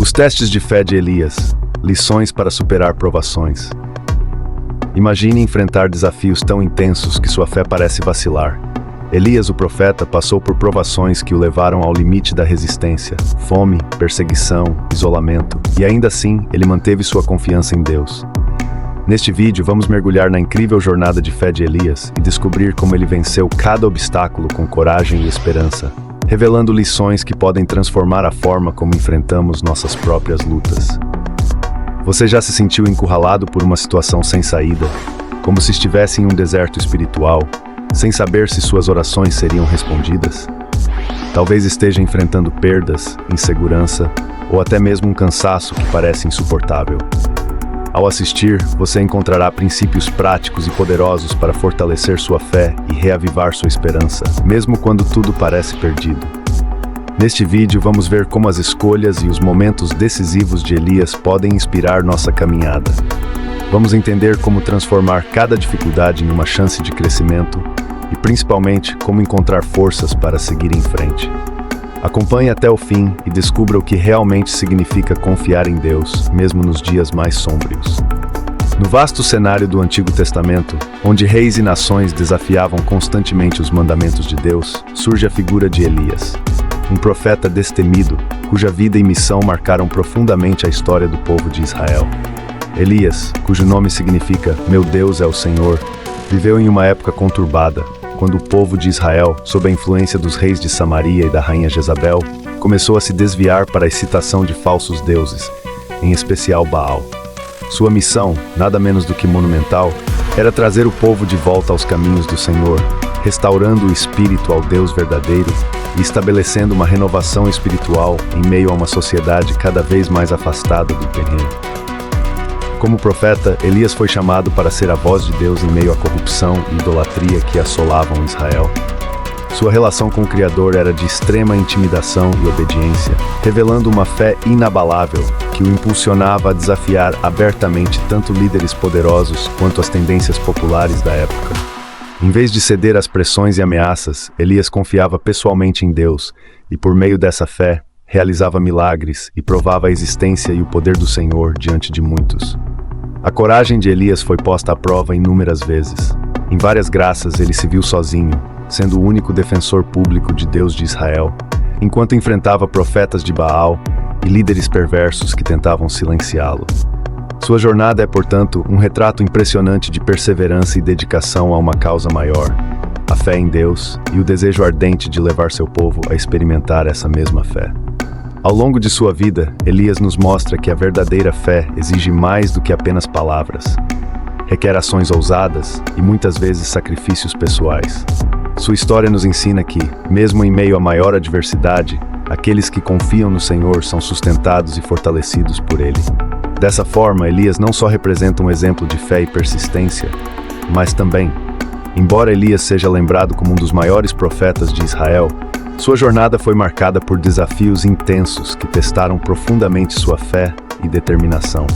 Os testes de fé de Elias, lições para superar provações. Imagine enfrentar desafios tão intensos que sua fé parece vacilar. Elias, o profeta, passou por provações que o levaram ao limite da resistência, fome, perseguição, isolamento, e ainda assim, ele manteve sua confiança em Deus. Neste vídeo, vamos mergulhar na incrível jornada de fé de Elias e descobrir como ele venceu cada obstáculo com coragem e esperança, revelando lições que podem transformar a forma como enfrentamos nossas próprias lutas. Você já se sentiu encurralado por uma situação sem saída, como se estivesse em um deserto espiritual, sem saber se suas orações seriam respondidas? Talvez esteja enfrentando perdas, insegurança ou até mesmo um cansaço que parece insuportável. Ao assistir, você encontrará princípios práticos e poderosos para fortalecer sua fé e reavivar sua esperança, mesmo quando tudo parece perdido. Neste vídeo, vamos ver como as escolhas e os momentos decisivos de Elias podem inspirar nossa caminhada. Vamos entender como transformar cada dificuldade em uma chance de crescimento e, principalmente, como encontrar forças para seguir em frente. Acompanhe até o fim e descubra o que realmente significa confiar em Deus, mesmo nos dias mais sombrios. No vasto cenário do Antigo Testamento, onde reis e nações desafiavam constantemente os mandamentos de Deus, surge a figura de Elias, um profeta destemido, cuja vida e missão marcaram profundamente a história do povo de Israel. Elias, cujo nome significa "Meu Deus é o Senhor", viveu em uma época conturbada, quando o povo de Israel, sob a influência dos reis de Samaria e da rainha Jezabel, começou a se desviar para a excitação de falsos deuses, em especial Baal. Sua missão, nada menos do que monumental, era trazer o povo de volta aos caminhos do Senhor, restaurando o espírito ao Deus verdadeiro e estabelecendo uma renovação espiritual em meio a uma sociedade cada vez mais afastada do terreno. Como profeta, Elias foi chamado para ser a voz de Deus em meio à corrupção e idolatria que assolavam Israel. Sua relação com o Criador era de extrema intimidação e obediência, revelando uma fé inabalável que o impulsionava a desafiar abertamente tanto líderes poderosos quanto as tendências populares da época. Em vez de ceder às pressões e ameaças, Elias confiava pessoalmente em Deus e, por meio dessa fé, realizava milagres e provava a existência e o poder do Senhor diante de muitos. A coragem de Elias foi posta à prova inúmeras vezes. Em várias graças, ele se viu sozinho, sendo o único defensor público de Deus de Israel, enquanto enfrentava profetas de Baal e líderes perversos que tentavam silenciá-lo. Sua jornada é, portanto, um retrato impressionante de perseverança e dedicação a uma causa maior, a fé em Deus e o desejo ardente de levar seu povo a experimentar essa mesma fé. Ao longo de sua vida, Elias nos mostra que a verdadeira fé exige mais do que apenas palavras. Requer ações ousadas e muitas vezes sacrifícios pessoais. Sua história nos ensina que, mesmo em meio à maior adversidade, aqueles que confiam no Senhor são sustentados e fortalecidos por Ele. Dessa forma, Elias não só representa um exemplo de fé e persistência, mas também, embora Elias seja lembrado como um dos maiores profetas de Israel, sua jornada foi marcada por desafios intensos que testaram profundamente sua fé e determinação.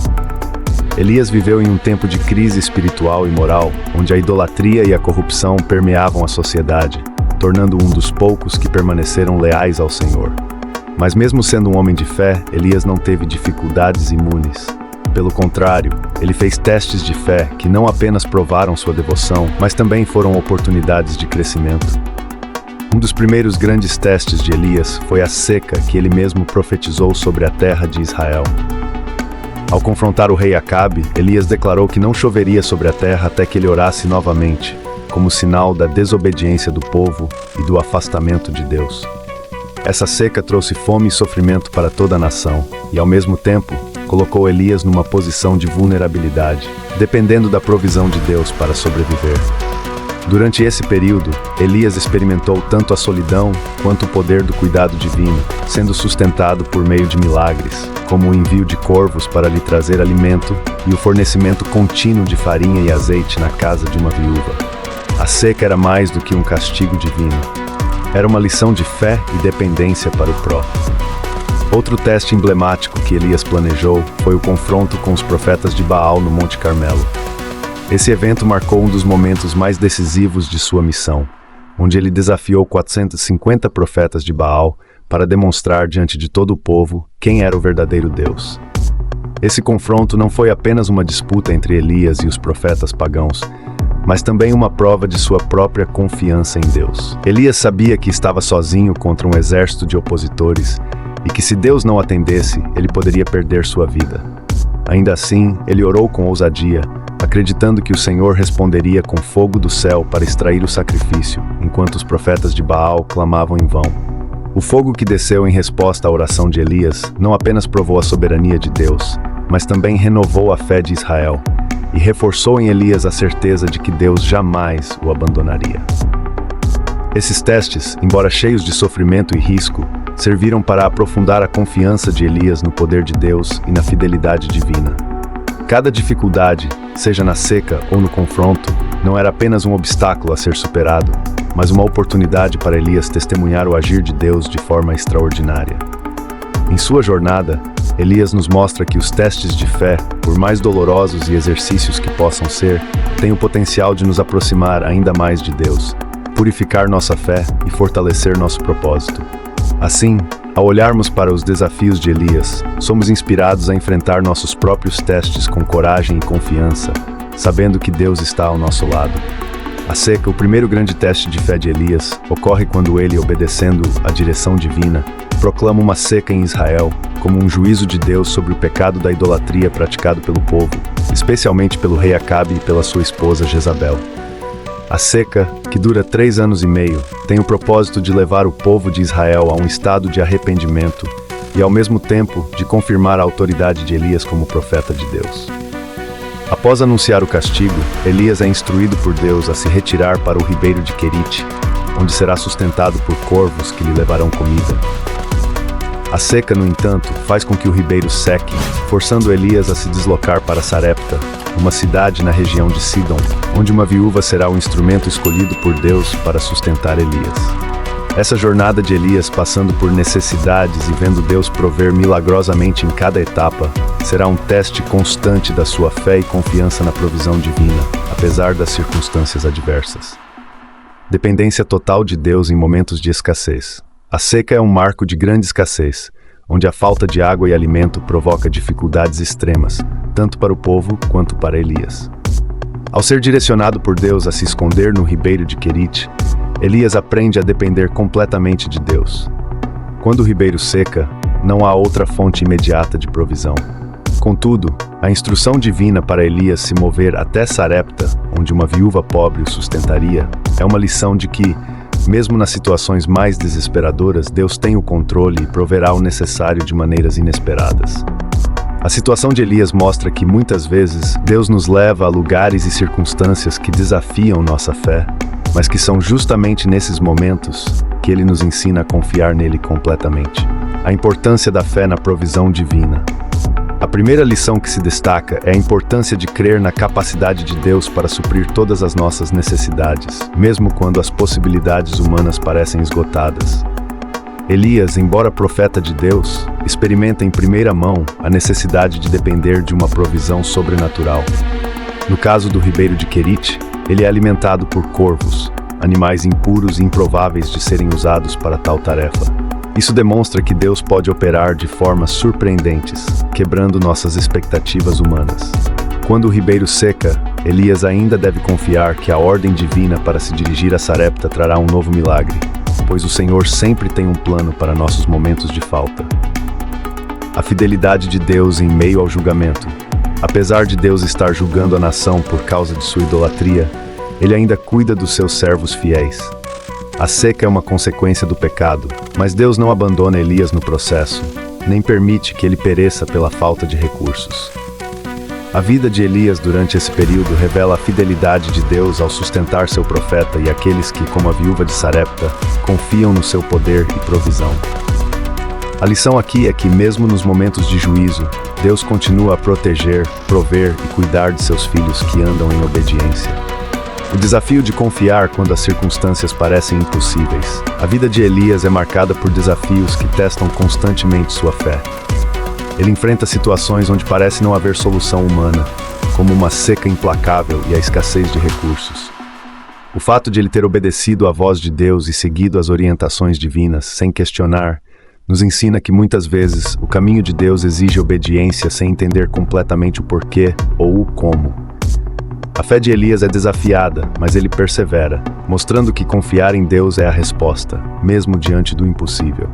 Elias viveu em um tempo de crise espiritual e moral, onde a idolatria e a corrupção permeavam a sociedade, tornando-o um dos poucos que permaneceram leais ao Senhor. Mas mesmo sendo um homem de fé, Elias não teve dificuldades imunes. Pelo contrário, ele fez testes de fé que não apenas provaram sua devoção, mas também foram oportunidades de crescimento. Um dos primeiros grandes testes de Elias foi a seca que ele mesmo profetizou sobre a terra de Israel. Ao confrontar o rei Acabe, Elias declarou que não choveria sobre a terra até que ele orasse novamente, como sinal da desobediência do povo e do afastamento de Deus. Essa seca trouxe fome e sofrimento para toda a nação, e ao mesmo tempo, colocou Elias numa posição de vulnerabilidade, dependendo da provisão de Deus para sobreviver. Durante esse período, Elias experimentou tanto a solidão quanto o poder do cuidado divino, sendo sustentado por meio de milagres, como o envio de corvos para lhe trazer alimento e o fornecimento contínuo de farinha e azeite na casa de uma viúva. A seca era mais do que um castigo divino. Era uma lição de fé e dependência para o próprio. Outro teste emblemático que Elias planejou foi o confronto com os profetas de Baal no Monte Carmelo. Esse evento marcou um dos momentos mais decisivos de sua missão, onde ele desafiou 450 profetas de Baal para demonstrar diante de todo o povo quem era o verdadeiro Deus. Esse confronto não foi apenas uma disputa entre Elias e os profetas pagãos, mas também uma prova de sua própria confiança em Deus. Elias sabia que estava sozinho contra um exército de opositores e que se Deus não atendesse, ele poderia perder sua vida. Ainda assim, ele orou com ousadia, acreditando que o Senhor responderia com fogo do céu para extrair o sacrifício, enquanto os profetas de Baal clamavam em vão. O fogo que desceu em resposta à oração de Elias não apenas provou a soberania de Deus, mas também renovou a fé de Israel e reforçou em Elias a certeza de que Deus jamais o abandonaria. Esses testes, embora cheios de sofrimento e risco, serviram para aprofundar a confiança de Elias no poder de Deus e na fidelidade divina. Cada dificuldade, seja na seca ou no confronto, não era apenas um obstáculo a ser superado, mas uma oportunidade para Elias testemunhar o agir de Deus de forma extraordinária. Em sua jornada, Elias nos mostra que os testes de fé, por mais dolorosos e exercícios que possam ser, têm o potencial de nos aproximar ainda mais de Deus, purificar nossa fé e fortalecer nosso propósito. Assim, ao olharmos para os desafios de Elias, somos inspirados a enfrentar nossos próprios testes com coragem e confiança, sabendo que Deus está ao nosso lado. A seca, o primeiro grande teste de fé de Elias, ocorre quando ele, obedecendo à direção divina, proclama uma seca em Israel, como um juízo de Deus sobre o pecado da idolatria praticado pelo povo, especialmente pelo rei Acabe e pela sua esposa Jezabel. A seca, que dura 3 anos e meio, tem o propósito de levar o povo de Israel a um estado de arrependimento e, ao mesmo tempo, de confirmar a autoridade de Elias como profeta de Deus. Após anunciar o castigo, Elias é instruído por Deus a se retirar para o ribeiro de Querite, onde será sustentado por corvos que lhe levarão comida. A seca, no entanto, faz com que o ribeiro seque, forçando Elias a se deslocar para Sarepta, uma cidade na região de Sidom, onde uma viúva será o instrumento escolhido por Deus para sustentar Elias. Essa jornada de Elias passando por necessidades e vendo Deus prover milagrosamente em cada etapa, será um teste constante da sua fé e confiança na provisão divina, apesar das circunstâncias adversas. Dependência total de Deus em momentos de escassez. A seca é um marco de grande escassez, onde a falta de água e alimento provoca dificuldades extremas, tanto para o povo quanto para Elias. Ao ser direcionado por Deus a se esconder no ribeiro de Querite, Elias aprende a depender completamente de Deus. Quando o ribeiro seca, não há outra fonte imediata de provisão. Contudo, a instrução divina para Elias se mover até Sarepta, onde uma viúva pobre o sustentaria, é uma lição de que, mesmo nas situações mais desesperadoras, Deus tem o controle e proverá o necessário de maneiras inesperadas. A situação de Elias mostra que, muitas vezes, Deus nos leva a lugares e circunstâncias que desafiam nossa fé, mas que são justamente nesses momentos que Ele nos ensina a confiar nele completamente. A importância da fé na provisão divina. A primeira lição que se destaca é a importância de crer na capacidade de Deus para suprir todas as nossas necessidades, mesmo quando as possibilidades humanas parecem esgotadas. Elias, embora profeta de Deus, experimenta em primeira mão a necessidade de depender de uma provisão sobrenatural. No caso do ribeiro de Querite, ele é alimentado por corvos, animais impuros e improváveis de serem usados para tal tarefa. Isso demonstra que Deus pode operar de formas surpreendentes, quebrando nossas expectativas humanas. Quando o ribeiro seca, Elias ainda deve confiar que a ordem divina para se dirigir a Sarepta trará um novo milagre, pois o Senhor sempre tem um plano para nossos momentos de falta. A fidelidade de Deus em meio ao julgamento. Apesar de Deus estar julgando a nação por causa de sua idolatria, Ele ainda cuida dos seus servos fiéis. A seca é uma consequência do pecado, mas Deus não abandona Elias no processo, nem permite que ele pereça pela falta de recursos. A vida de Elias durante esse período revela a fidelidade de Deus ao sustentar seu profeta e aqueles que, como a viúva de Sarepta, confiam no seu poder e provisão. A lição aqui é que, mesmo nos momentos de juízo, Deus continua a proteger, prover e cuidar de seus filhos que andam em obediência. O desafio de confiar quando as circunstâncias parecem impossíveis. A vida de Elias é marcada por desafios que testam constantemente sua fé. Ele enfrenta situações onde parece não haver solução humana, como uma seca implacável e a escassez de recursos. O fato de ele ter obedecido à voz de Deus e seguido as orientações divinas, sem questionar, nos ensina que muitas vezes o caminho de Deus exige obediência sem entender completamente o porquê ou o como. A fé de Elias é desafiada, mas ele persevera, mostrando que confiar em Deus é a resposta, mesmo diante do impossível.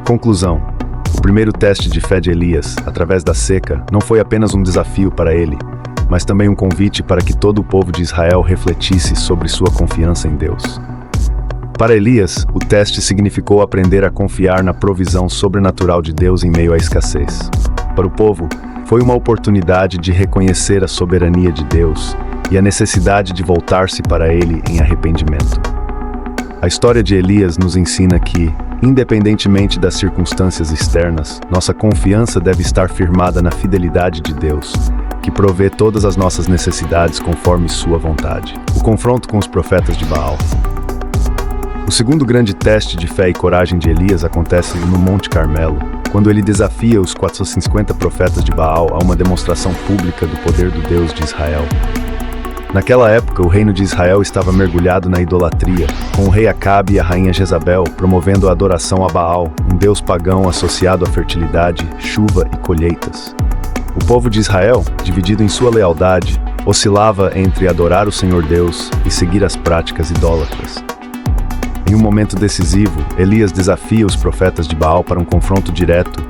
Conclusão: o primeiro teste de fé de Elias, através da seca, não foi apenas um desafio para ele, mas também um convite para que todo o povo de Israel refletisse sobre sua confiança em Deus. Para Elias, o teste significou aprender a confiar na provisão sobrenatural de Deus em meio à escassez. Para o povo, foi uma oportunidade de reconhecer a soberania de Deus e a necessidade de voltar-se para Ele em arrependimento. A história de Elias nos ensina que, independentemente das circunstâncias externas, nossa confiança deve estar firmada na fidelidade de Deus, que provê todas as nossas necessidades conforme sua vontade. O confronto com os profetas de Baal. O segundo grande teste de fé e coragem de Elias acontece no Monte Carmelo, quando ele desafia os 450 profetas de Baal a uma demonstração pública do poder do Deus de Israel. Naquela época, o reino de Israel estava mergulhado na idolatria, com o rei Acabe e a rainha Jezabel promovendo a adoração a Baal, um deus pagão associado à fertilidade, chuva e colheitas. O povo de Israel, dividido em sua lealdade, oscilava entre adorar o Senhor Deus e seguir as práticas idólatras. Em um momento decisivo, Elias desafia os profetas de Baal para um confronto direto,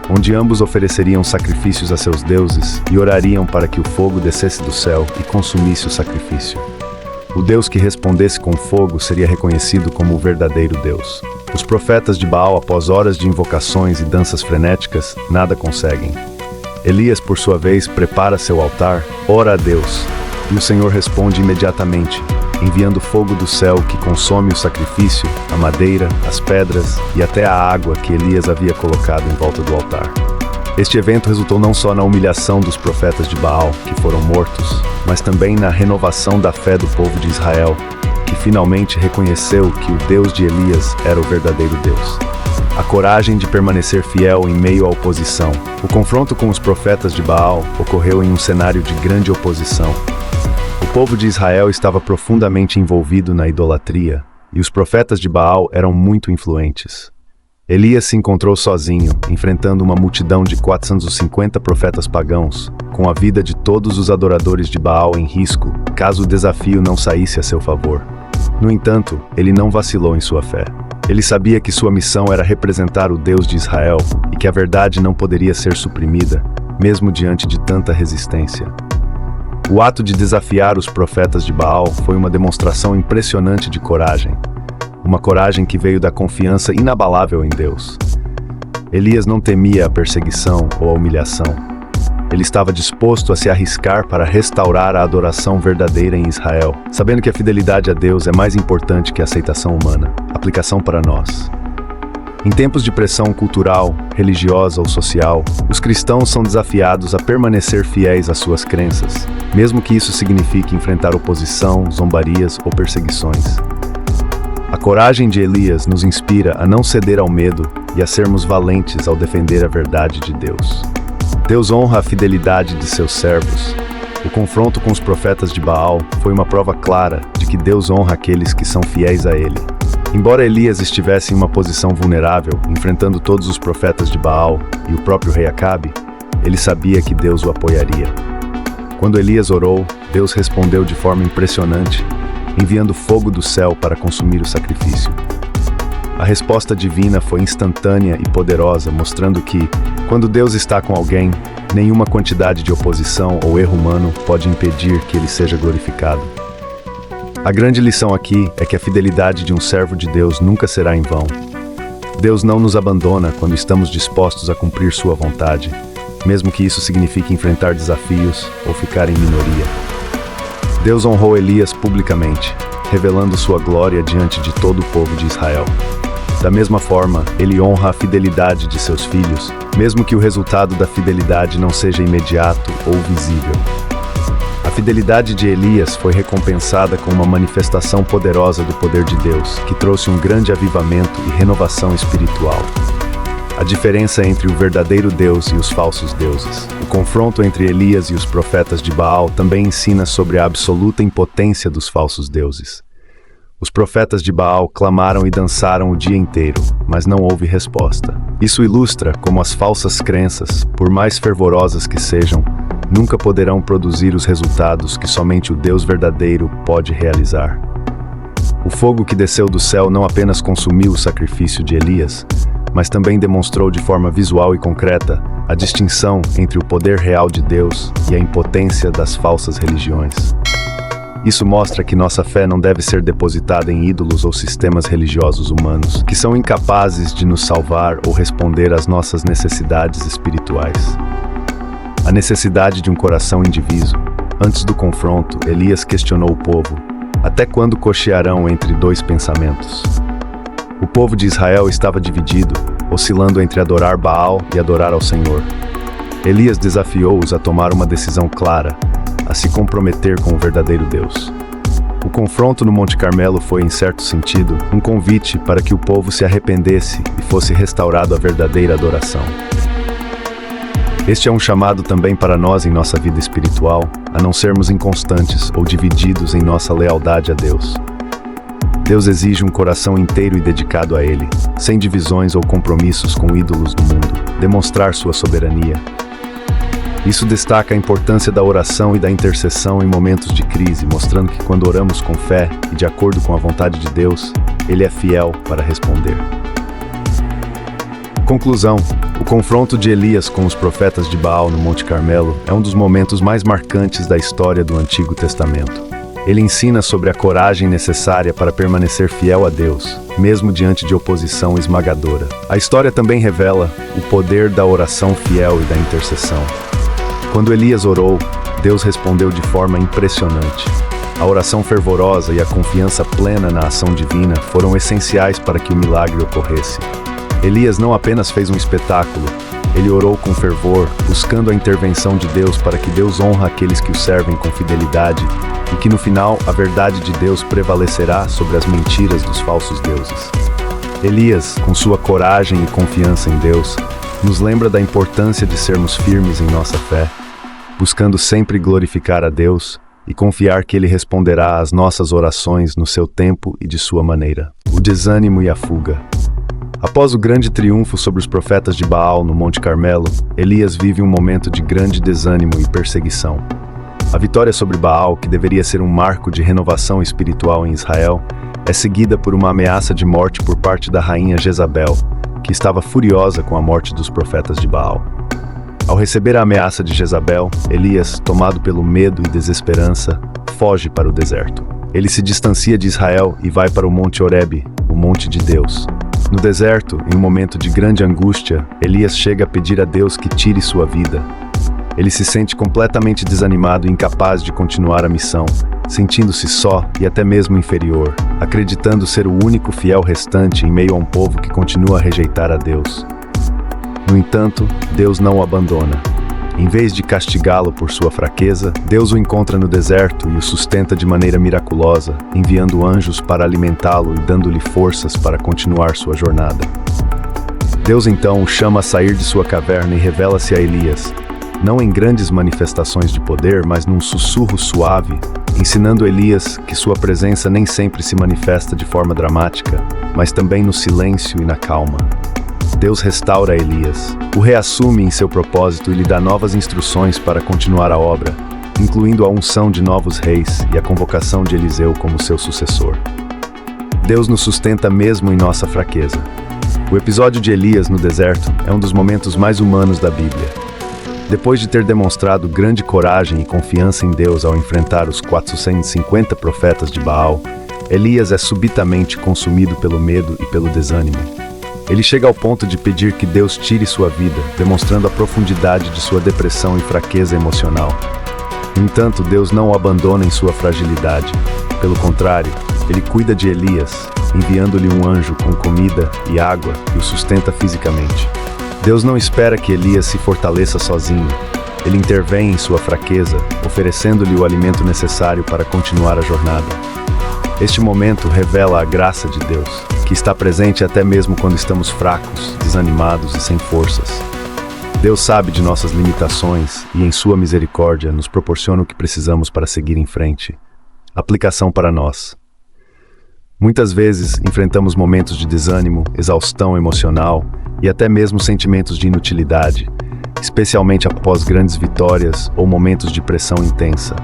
onde ambos ofereceriam sacrifícios a seus deuses e orariam para que o fogo descesse do céu e consumisse o sacrifício. O Deus que respondesse com fogo seria reconhecido como o verdadeiro Deus. Os profetas de Baal, após horas de invocações e danças frenéticas, nada conseguem. Elias, por sua vez, prepara seu altar, ora a Deus, e o Senhor responde imediatamente, enviando fogo do céu que consome o sacrifício, a madeira, as pedras e até a água que Elias havia colocado em volta do altar. Este evento resultou não só na humilhação dos profetas de Baal, que foram mortos, mas também na renovação da fé do povo de Israel, que finalmente reconheceu que o Deus de Elias era o verdadeiro Deus. A coragem de permanecer fiel em meio à oposição. O confronto com os profetas de Baal ocorreu em um cenário de grande oposição. O povo de Israel estava profundamente envolvido na idolatria, e os profetas de Baal eram muito influentes. Elias se encontrou sozinho, enfrentando uma multidão de 450 profetas pagãos, com a vida de todos os adoradores de Baal em risco, caso o desafio não saísse a seu favor. No entanto, ele não vacilou em sua fé. Ele sabia que sua missão era representar o Deus de Israel e que a verdade não poderia ser suprimida, mesmo diante de tanta resistência. O ato de desafiar os profetas de Baal foi uma demonstração impressionante de coragem. Uma coragem que veio da confiança inabalável em Deus. Elias não temia a perseguição ou a humilhação. Ele estava disposto a se arriscar para restaurar a adoração verdadeira em Israel, sabendo que a fidelidade a Deus é mais importante que a aceitação humana. Aplicação para nós. Em tempos de pressão cultural, religiosa ou social, os cristãos são desafiados a permanecer fiéis às suas crenças, mesmo que isso signifique enfrentar oposição, zombarias ou perseguições. A coragem de Elias nos inspira a não ceder ao medo e a sermos valentes ao defender a verdade de Deus. Deus honra a fidelidade de seus servos. O confronto com os profetas de Baal foi uma prova clara de que Deus honra aqueles que são fiéis a Ele. Embora Elias estivesse em uma posição vulnerável, enfrentando todos os profetas de Baal e o próprio rei Acabe, ele sabia que Deus o apoiaria. Quando Elias orou, Deus respondeu de forma impressionante, enviando fogo do céu para consumir o sacrifício. A resposta divina foi instantânea e poderosa, mostrando que, quando Deus está com alguém, nenhuma quantidade de oposição ou erro humano pode impedir que ele seja glorificado. A grande lição aqui é que a fidelidade de um servo de Deus nunca será em vão. Deus não nos abandona quando estamos dispostos a cumprir sua vontade, mesmo que isso signifique enfrentar desafios ou ficar em minoria. Deus honrou Elias publicamente, revelando sua glória diante de todo o povo de Israel. Da mesma forma, ele honra a fidelidade de seus filhos, mesmo que o resultado da fidelidade não seja imediato ou visível. A fidelidade de Elias foi recompensada com uma manifestação poderosa do poder de Deus, que trouxe um grande avivamento e renovação espiritual. A diferença entre o verdadeiro Deus e os falsos deuses. O confronto entre Elias e os profetas de Baal também ensina sobre a absoluta impotência dos falsos deuses. Os profetas de Baal clamaram e dançaram o dia inteiro, mas não houve resposta. Isso ilustra como as falsas crenças, por mais fervorosas que sejam, nunca poderão produzir os resultados que somente o Deus verdadeiro pode realizar. O fogo que desceu do céu não apenas consumiu o sacrifício de Elias, mas também demonstrou de forma visual e concreta a distinção entre o poder real de Deus e a impotência das falsas religiões. Isso mostra que nossa fé não deve ser depositada em ídolos ou sistemas religiosos humanos, que são incapazes de nos salvar ou responder às nossas necessidades espirituais. A necessidade de um coração indiviso. Antes do confronto, Elias questionou o povo: até quando cochearão entre dois pensamentos? O povo de Israel estava dividido, oscilando entre adorar Baal e adorar ao Senhor. Elias desafiou-os a tomar uma decisão clara, a se comprometer com o verdadeiro Deus. O confronto no Monte Carmelo foi, em certo sentido, um convite para que o povo se arrependesse e fosse restaurado à verdadeira adoração. Este é um chamado também para nós em nossa vida espiritual, a não sermos inconstantes ou divididos em nossa lealdade a Deus. Deus exige um coração inteiro e dedicado a Ele, sem divisões ou compromissos com ídolos do mundo, demonstrar sua soberania. Isso destaca a importância da oração e da intercessão em momentos de crise, mostrando que quando oramos com fé e de acordo com a vontade de Deus, Ele é fiel para responder. Conclusão: o confronto de Elias com os profetas de Baal no Monte Carmelo é um dos momentos mais marcantes da história do Antigo Testamento. Ele ensina sobre a coragem necessária para permanecer fiel a Deus, mesmo diante de oposição esmagadora. A história também revela o poder da oração fiel e da intercessão. Quando Elias orou, Deus respondeu de forma impressionante. A oração fervorosa e a confiança plena na ação divina foram essenciais para que o milagre ocorresse. Elias não apenas fez um espetáculo, ele orou com fervor, buscando a intervenção de Deus para que Deus honre aqueles que o servem com fidelidade e que no final a verdade de Deus prevalecerá sobre as mentiras dos falsos deuses. Elias, com sua coragem e confiança em Deus, nos lembra da importância de sermos firmes em nossa fé, buscando sempre glorificar a Deus e confiar que Ele responderá às nossas orações no seu tempo e de sua maneira. O desânimo e a fuga. Após o grande triunfo sobre os profetas de Baal no Monte Carmelo, Elias vive um momento de grande desânimo e perseguição. A vitória sobre Baal, que deveria ser um marco de renovação espiritual em Israel, é seguida por uma ameaça de morte por parte da rainha Jezabel, que estava furiosa com a morte dos profetas de Baal. Ao receber a ameaça de Jezabel, Elias, tomado pelo medo e desesperança, foge para o deserto. Ele se distancia de Israel e vai para o Monte Horebe, o Monte de Deus. No deserto, em um momento de grande angústia, Elias chega a pedir a Deus que tire sua vida. Ele se sente completamente desanimado e incapaz de continuar a missão, sentindo-se só e até mesmo inferior, acreditando ser o único fiel restante em meio a um povo que continua a rejeitar a Deus. No entanto, Deus não o abandona. Em vez de castigá-lo por sua fraqueza, Deus o encontra no deserto e o sustenta de maneira miraculosa, enviando anjos para alimentá-lo e dando-lhe forças para continuar sua jornada. Deus então o chama a sair de sua caverna e revela-se a Elias, não em grandes manifestações de poder, mas num sussurro suave, ensinando Elias que sua presença nem sempre se manifesta de forma dramática, mas também no silêncio e na calma. Deus restaura Elias, o reassume em seu propósito e lhe dá novas instruções para continuar a obra, incluindo a unção de novos reis e a convocação de Eliseu como seu sucessor. Deus nos sustenta mesmo em nossa fraqueza. O episódio de Elias no deserto é um dos momentos mais humanos da Bíblia. Depois de ter demonstrado grande coragem e confiança em Deus ao enfrentar os 450 profetas de Baal, Elias é subitamente consumido pelo medo e pelo desânimo. Ele chega ao ponto de pedir que Deus tire sua vida, demonstrando a profundidade de sua depressão e fraqueza emocional. No entanto, Deus não o abandona em sua fragilidade. Pelo contrário, Ele cuida de Elias, enviando-lhe um anjo com comida e água e o sustenta fisicamente. Deus não espera que Elias se fortaleça sozinho. Ele intervém em sua fraqueza, oferecendo-lhe o alimento necessário para continuar a jornada. Este momento revela a graça de Deus, que está presente até mesmo quando estamos fracos, desanimados e sem forças. Deus sabe de nossas limitações e, em sua misericórdia, nos proporciona o que precisamos para seguir em frente. Aplicação para nós. Muitas vezes enfrentamos momentos de desânimo, exaustão emocional e até mesmo sentimentos de inutilidade, especialmente após grandes vitórias ou momentos de pressão intensa.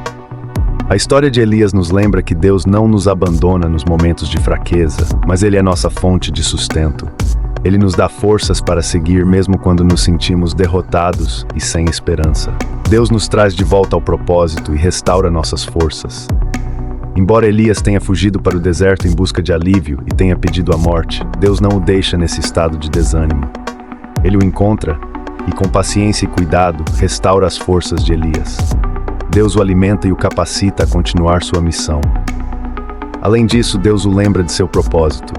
A história de Elias nos lembra que Deus não nos abandona nos momentos de fraqueza, mas Ele é nossa fonte de sustento. Ele nos dá forças para seguir mesmo quando nos sentimos derrotados e sem esperança. Deus nos traz de volta ao propósito e restaura nossas forças. Embora Elias tenha fugido para o deserto em busca de alívio e tenha pedido a morte, Deus não o deixa nesse estado de desânimo. Ele o encontra e, com paciência e cuidado, restaura as forças de Elias. Deus o alimenta e o capacita a continuar sua missão. Além disso, Deus o lembra de seu propósito.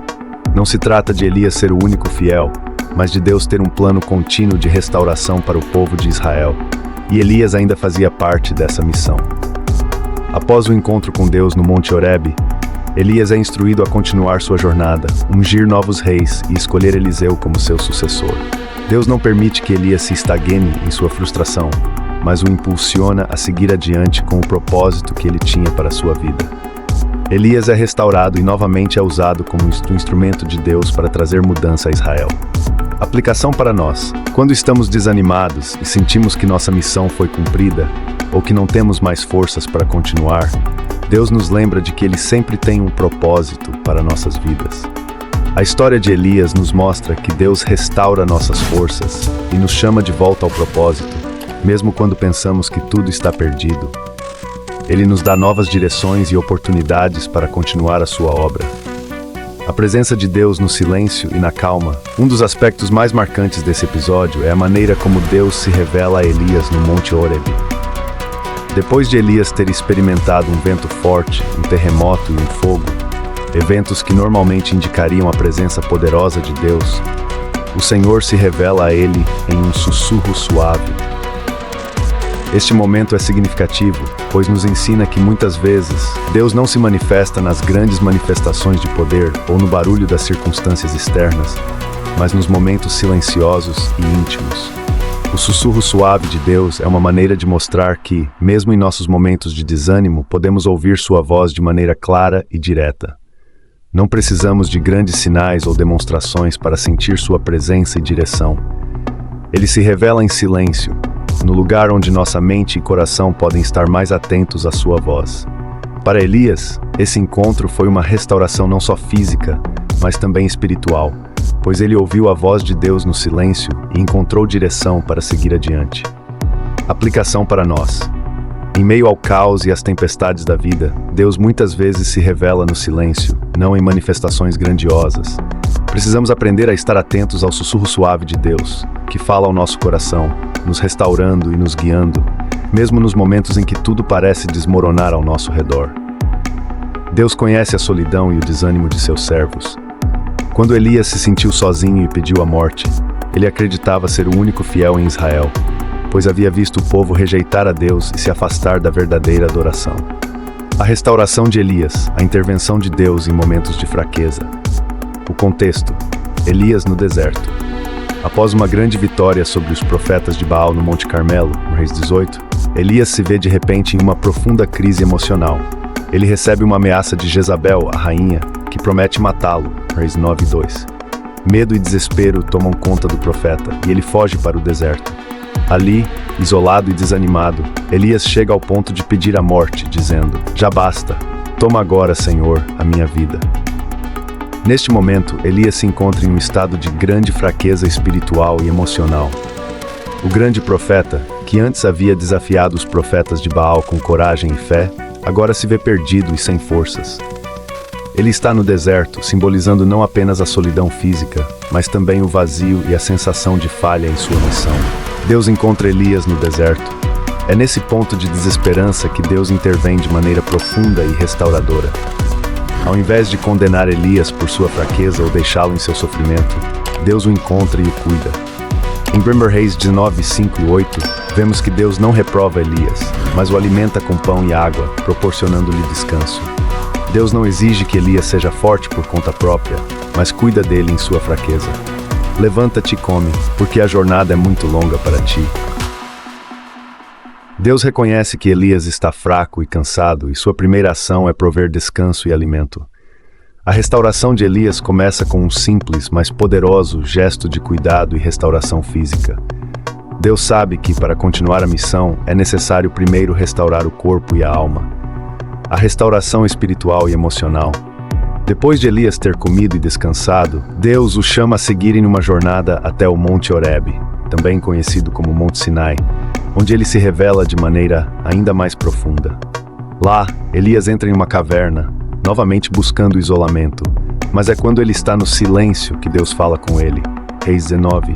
Não se trata de Elias ser o único fiel, mas de Deus ter um plano contínuo de restauração para o povo de Israel. E Elias ainda fazia parte dessa missão. Após o encontro com Deus no Monte Horebe, Elias é instruído a continuar sua jornada, ungir novos reis e escolher Eliseu como seu sucessor. Deus não permite que Elias se estagne em sua frustração, mas o impulsiona a seguir adiante com o propósito que ele tinha para sua vida. Elias é restaurado e novamente é usado como instrumento de Deus para trazer mudança a Israel. Aplicação para nós. Quando estamos desanimados e sentimos que nossa missão foi cumprida, ou que não temos mais forças para continuar, Deus nos lembra de que Ele sempre tem um propósito para nossas vidas. A história de Elias nos mostra que Deus restaura nossas forças e nos chama de volta ao propósito, mesmo quando pensamos que tudo está perdido. Ele nos dá novas direções e oportunidades para continuar a sua obra. A presença de Deus no silêncio e na calma. Um dos aspectos mais marcantes desse episódio é a maneira como Deus se revela a Elias no Monte Horebe. Depois de Elias ter experimentado um vento forte, um terremoto e um fogo, eventos que normalmente indicariam a presença poderosa de Deus, o Senhor se revela a ele em um sussurro suave. Este momento é significativo, pois nos ensina que muitas vezes Deus não se manifesta nas grandes manifestações de poder ou no barulho das circunstâncias externas, mas nos momentos silenciosos e íntimos. O sussurro suave de Deus é uma maneira de mostrar que, mesmo em nossos momentos de desânimo, podemos ouvir sua voz de maneira clara e direta. Não precisamos de grandes sinais ou demonstrações para sentir sua presença e direção. Ele se revela em silêncio, no lugar onde nossa mente e coração podem estar mais atentos à sua voz. Para Elias, esse encontro foi uma restauração não só física, mas também espiritual, pois ele ouviu a voz de Deus no silêncio e encontrou direção para seguir adiante. Aplicação para nós. Em meio ao caos e às tempestades da vida, Deus muitas vezes se revela no silêncio, não em manifestações grandiosas. Precisamos aprender a estar atentos ao sussurro suave de Deus, que fala ao nosso coração, nos restaurando e nos guiando, mesmo nos momentos em que tudo parece desmoronar ao nosso redor. Deus conhece a solidão e o desânimo de seus servos. Quando Elias se sentiu sozinho e pediu a morte, ele acreditava ser o único fiel em Israel, pois havia visto o povo rejeitar a Deus e se afastar da verdadeira adoração. A restauração de Elias, a intervenção de Deus em momentos de fraqueza. O contexto: Elias no deserto. Após uma grande vitória sobre os profetas de Baal no Monte Carmelo, no Reis 18, Elias se vê de repente em uma profunda crise emocional. Ele recebe uma ameaça de Jezabel, a rainha, que promete matá-lo, Reis 9:2. Medo e desespero tomam conta do profeta e ele foge para o deserto. Ali, isolado e desanimado, Elias chega ao ponto de pedir a morte, dizendo: "Já basta, toma agora, Senhor, a minha vida." Neste momento, Elias se encontra em um estado de grande fraqueza espiritual e emocional. O grande profeta, que antes havia desafiado os profetas de Baal com coragem e fé, agora se vê perdido e sem forças. Ele está no deserto, simbolizando não apenas a solidão física, mas também o vazio e a sensação de falha em sua missão. Deus encontra Elias no deserto. É nesse ponto de desesperança que Deus intervém de maneira profunda e restauradora. Ao invés de condenar Elias por sua fraqueza ou deixá-lo em seu sofrimento, Deus o encontra e o cuida. Em 1 Reis 19, 5 e 8, vemos que Deus não reprova Elias, mas o alimenta com pão e água, proporcionando-lhe descanso. Deus não exige que Elias seja forte por conta própria, mas cuida dele em sua fraqueza. Levanta-te e come, porque a jornada é muito longa para ti. Deus reconhece que Elias está fraco e cansado, e sua primeira ação é prover descanso e alimento. A restauração de Elias começa com um simples, mas poderoso gesto de cuidado e restauração física. Deus sabe que, para continuar a missão, é necessário primeiro restaurar o corpo e a alma. A restauração espiritual e emocional. Depois de Elias ter comido e descansado, Deus o chama a seguirem uma jornada até o Monte Horebe, também conhecido como Monte Sinai, onde ele se revela de maneira ainda mais profunda. Lá, Elias entra em uma caverna, novamente buscando isolamento, mas é quando ele está no silêncio que Deus fala com ele. Reis 19.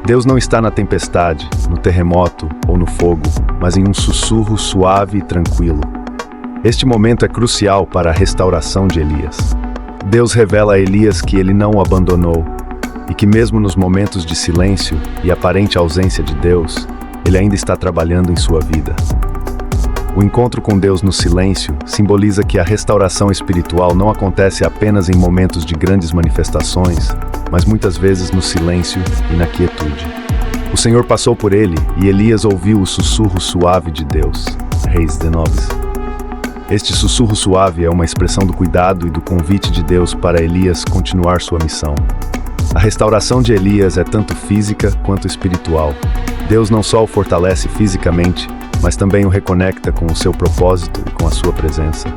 Deus não está na tempestade, no terremoto ou no fogo, mas em um sussurro suave e tranquilo. Este momento é crucial para a restauração de Elias. Deus revela a Elias que ele não o abandonou e que mesmo nos momentos de silêncio e aparente ausência de Deus, ele ainda está trabalhando em sua vida. O encontro com Deus no silêncio simboliza que a restauração espiritual não acontece apenas em momentos de grandes manifestações, mas muitas vezes no silêncio e na quietude. O Senhor passou por ele e Elias ouviu o sussurro suave de Deus. Reis 19. Este sussurro suave é uma expressão do cuidado e do convite de Deus para Elias continuar sua missão. A restauração de Elias é tanto física quanto espiritual. Deus não só o fortalece fisicamente, mas também o reconecta com o seu propósito e com a sua presença.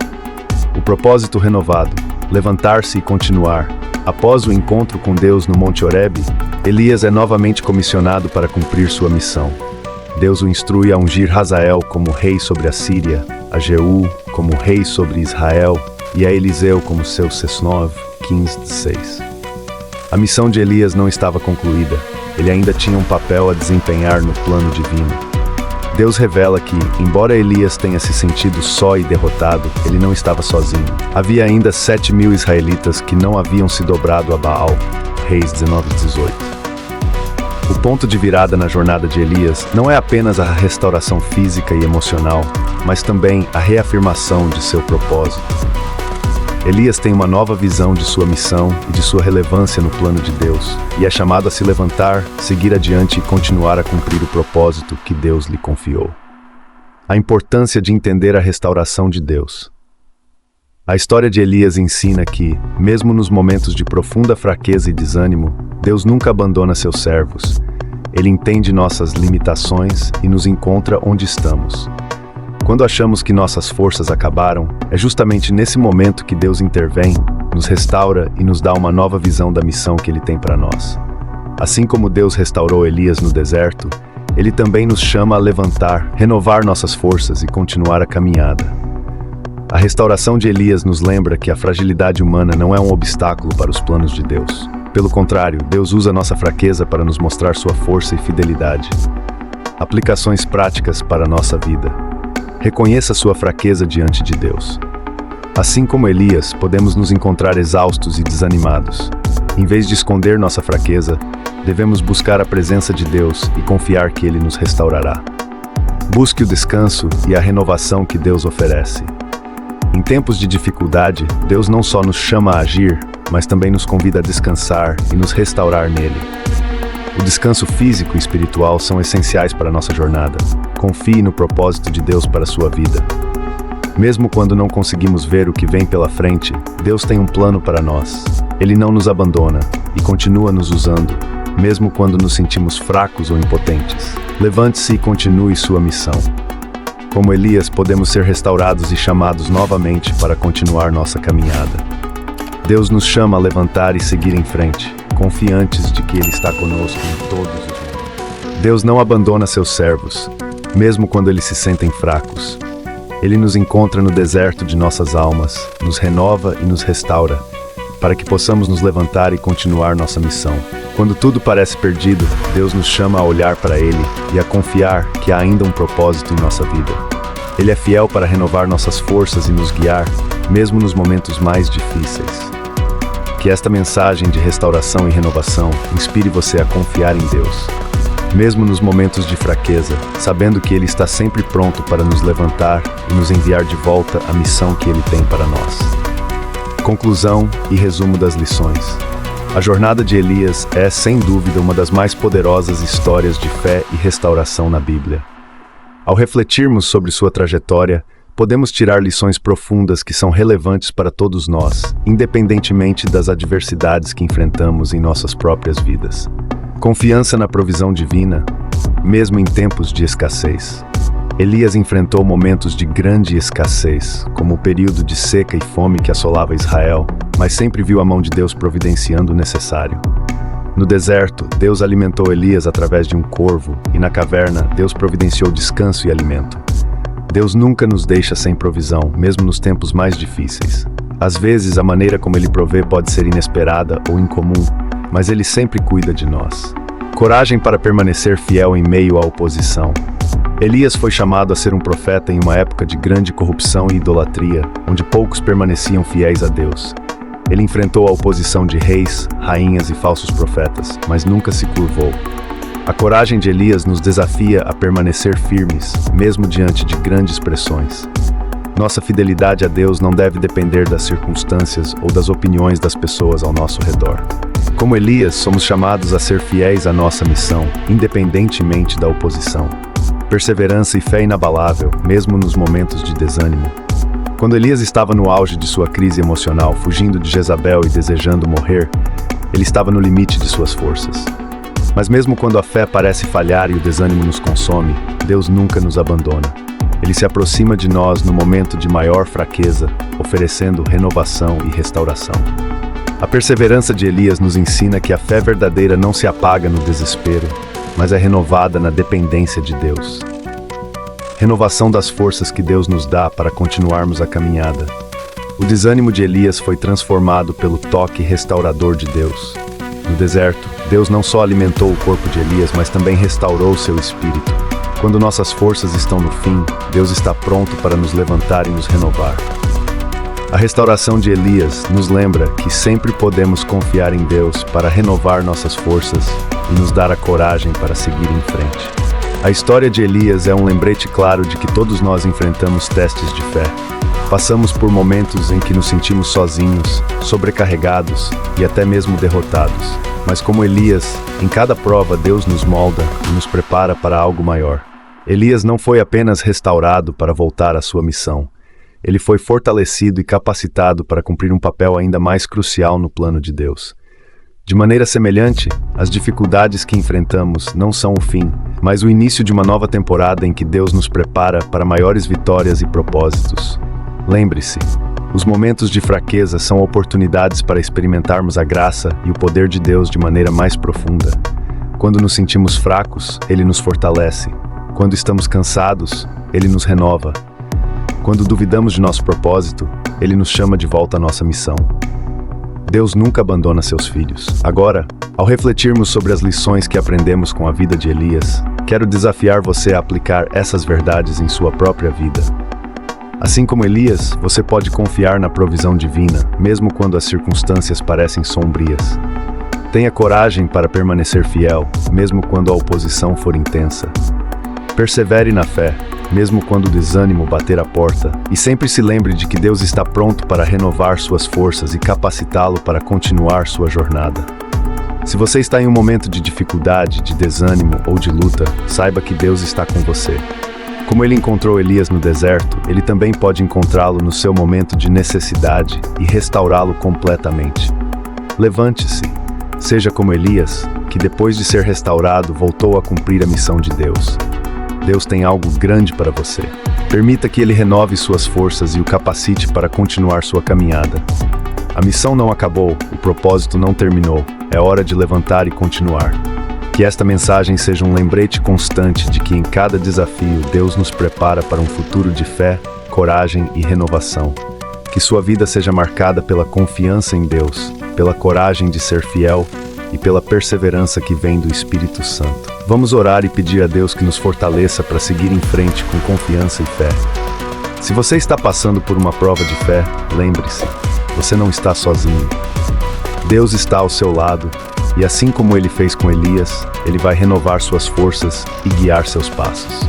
O propósito renovado, levantar-se e continuar. Após o encontro com Deus no Monte Horebe, Elias é novamente comissionado para cumprir sua missão. Deus o instrui a ungir Hazael como rei sobre a Síria, a Jeú como rei sobre Israel e a Eliseu como seu Sesnov, 15:6. A missão de Elias não estava concluída, ele ainda tinha um papel a desempenhar no plano divino. Deus revela que, embora Elias tenha se sentido só e derrotado, ele não estava sozinho. Havia ainda 7.000 israelitas que não haviam se dobrado a Baal. Reis 19:18. O ponto de virada na jornada de Elias não é apenas a restauração física e emocional, mas também a reafirmação de seu propósito. Elias tem uma nova visão de sua missão e de sua relevância no plano de Deus, e é chamado a se levantar, seguir adiante e continuar a cumprir o propósito que Deus lhe confiou. A importância de entender a restauração de Deus. A história de Elias ensina que, mesmo nos momentos de profunda fraqueza e desânimo, Deus nunca abandona seus servos. Ele entende nossas limitações e nos encontra onde estamos. Quando achamos que nossas forças acabaram, é justamente nesse momento que Deus intervém, nos restaura e nos dá uma nova visão da missão que Ele tem para nós. Assim como Deus restaurou Elias no deserto, Ele também nos chama a levantar, renovar nossas forças e continuar a caminhada. A restauração de Elias nos lembra que a fragilidade humana não é um obstáculo para os planos de Deus. Pelo contrário, Deus usa nossa fraqueza para nos mostrar sua força e fidelidade. Aplicações práticas para a nossa vida. Reconheça sua fraqueza diante de Deus. Assim como Elias, podemos nos encontrar exaustos e desanimados. Em vez de esconder nossa fraqueza, devemos buscar a presença de Deus e confiar que Ele nos restaurará. Busque o descanso e a renovação que Deus oferece. Em tempos de dificuldade, Deus não só nos chama a agir, mas também nos convida a descansar e nos restaurar nele. O descanso físico e espiritual são essenciais para a nossa jornada. Confie no propósito de Deus para a sua vida. Mesmo quando não conseguimos ver o que vem pela frente, Deus tem um plano para nós. Ele não nos abandona e continua nos usando, mesmo quando nos sentimos fracos ou impotentes. Levante-se e continue sua missão. Como Elias, podemos ser restaurados e chamados novamente para continuar nossa caminhada. Deus nos chama a levantar e seguir em frente, confiantes de que Ele está conosco em todos os momentos. Deus não abandona seus servos, mesmo quando eles se sentem fracos. Ele nos encontra no deserto de nossas almas, nos renova e nos restaura, para que possamos nos levantar e continuar nossa missão. Quando tudo parece perdido, Deus nos chama a olhar para Ele e a confiar que há ainda um propósito em nossa vida. Ele é fiel para renovar nossas forças e nos guiar, mesmo nos momentos mais difíceis. Que esta mensagem de restauração e renovação inspire você a confiar em Deus, mesmo nos momentos de fraqueza, sabendo que Ele está sempre pronto para nos levantar e nos enviar de volta a missão que Ele tem para nós. Conclusão e resumo das lições. A jornada de Elias é, sem dúvida, uma das mais poderosas histórias de fé e restauração na Bíblia. Ao refletirmos sobre sua trajetória, podemos tirar lições profundas que são relevantes para todos nós, independentemente das adversidades que enfrentamos em nossas próprias vidas. Confiança na provisão divina, mesmo em tempos de escassez. Elias enfrentou momentos de grande escassez, como o período de seca e fome que assolava Israel, mas sempre viu a mão de Deus providenciando o necessário. No deserto, Deus alimentou Elias através de um corvo, e na caverna, Deus providenciou descanso e alimento. Deus nunca nos deixa sem provisão, mesmo nos tempos mais difíceis. Às vezes, a maneira como Ele provê pode ser inesperada ou incomum, mas Ele sempre cuida de nós. Coragem para permanecer fiel em meio à oposição. Elias foi chamado a ser um profeta em uma época de grande corrupção e idolatria, onde poucos permaneciam fiéis a Deus. Ele enfrentou a oposição de reis, rainhas e falsos profetas, mas nunca se curvou. A coragem de Elias nos desafia a permanecer firmes, mesmo diante de grandes pressões. Nossa fidelidade a Deus não deve depender das circunstâncias ou das opiniões das pessoas ao nosso redor. Como Elias, somos chamados a ser fiéis à nossa missão, independentemente da oposição. Perseverança e fé inabalável, mesmo nos momentos de desânimo. Quando Elias estava no auge de sua crise emocional, fugindo de Jezabel e desejando morrer, ele estava no limite de suas forças. Mas mesmo quando a fé parece falhar e o desânimo nos consome, Deus nunca nos abandona. Ele se aproxima de nós no momento de maior fraqueza, oferecendo renovação e restauração. A perseverança de Elias nos ensina que a fé verdadeira não se apaga no desespero, mas é renovada na dependência de Deus. Renovação das forças que Deus nos dá para continuarmos a caminhada. O desânimo de Elias foi transformado pelo toque restaurador de Deus. No deserto, Deus não só alimentou o corpo de Elias, mas também restaurou seu espírito. Quando nossas forças estão no fim, Deus está pronto para nos levantar e nos renovar. A restauração de Elias nos lembra que sempre podemos confiar em Deus para renovar nossas forças e nos dar a coragem para seguir em frente. A história de Elias é um lembrete claro de que todos nós enfrentamos testes de fé. Passamos por momentos em que nos sentimos sozinhos, sobrecarregados e até mesmo derrotados. Mas como Elias, em cada prova Deus nos molda e nos prepara para algo maior. Elias não foi apenas restaurado para voltar à sua missão. Ele foi fortalecido e capacitado para cumprir um papel ainda mais crucial no plano de Deus. De maneira semelhante, as dificuldades que enfrentamos não são o fim, mas o início de uma nova temporada em que Deus nos prepara para maiores vitórias e propósitos. Lembre-se, os momentos de fraqueza são oportunidades para experimentarmos a graça e o poder de Deus de maneira mais profunda. Quando nos sentimos fracos, Ele nos fortalece. Quando estamos cansados, Ele nos renova. Quando duvidamos de nosso propósito, Ele nos chama de volta à nossa missão. Deus nunca abandona seus filhos. Agora, ao refletirmos sobre as lições que aprendemos com a vida de Elias, quero desafiar você a aplicar essas verdades em sua própria vida. Assim como Elias, você pode confiar na provisão divina, mesmo quando as circunstâncias parecem sombrias. Tenha coragem para permanecer fiel, mesmo quando a oposição for intensa. Persevere na fé, mesmo quando o desânimo bater a porta, e sempre se lembre de que Deus está pronto para renovar suas forças e capacitá-lo para continuar sua jornada. Se você está em um momento de dificuldade, de desânimo ou de luta, saiba que Deus está com você. Como Ele encontrou Elias no deserto, Ele também pode encontrá-lo no seu momento de necessidade e restaurá-lo completamente. Levante-se, seja como Elias, que depois de ser restaurado voltou a cumprir a missão de Deus. Deus tem algo grande para você. Permita que Ele renove suas forças e o capacite para continuar sua caminhada. A missão não acabou, o propósito não terminou. É hora de levantar e continuar. Que esta mensagem seja um lembrete constante de que em cada desafio Deus nos prepara para um futuro de fé, coragem e renovação. Que sua vida seja marcada pela confiança em Deus, pela coragem de ser fiel e pela perseverança que vem do Espírito Santo. Vamos orar e pedir a Deus que nos fortaleça para seguir em frente com confiança e fé. Se você está passando por uma prova de fé, lembre-se, você não está sozinho. Deus está ao seu lado, e assim como Ele fez com Elias, Ele vai renovar suas forças e guiar seus passos.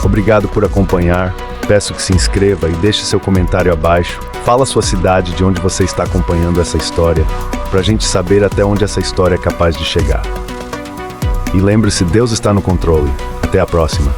Obrigado por acompanhar, peço que se inscreva e deixe seu comentário abaixo. Fala sua cidade de onde você está acompanhando essa história, para a gente saber até onde essa história é capaz de chegar. E lembre-se, Deus está no controle. Até a próxima.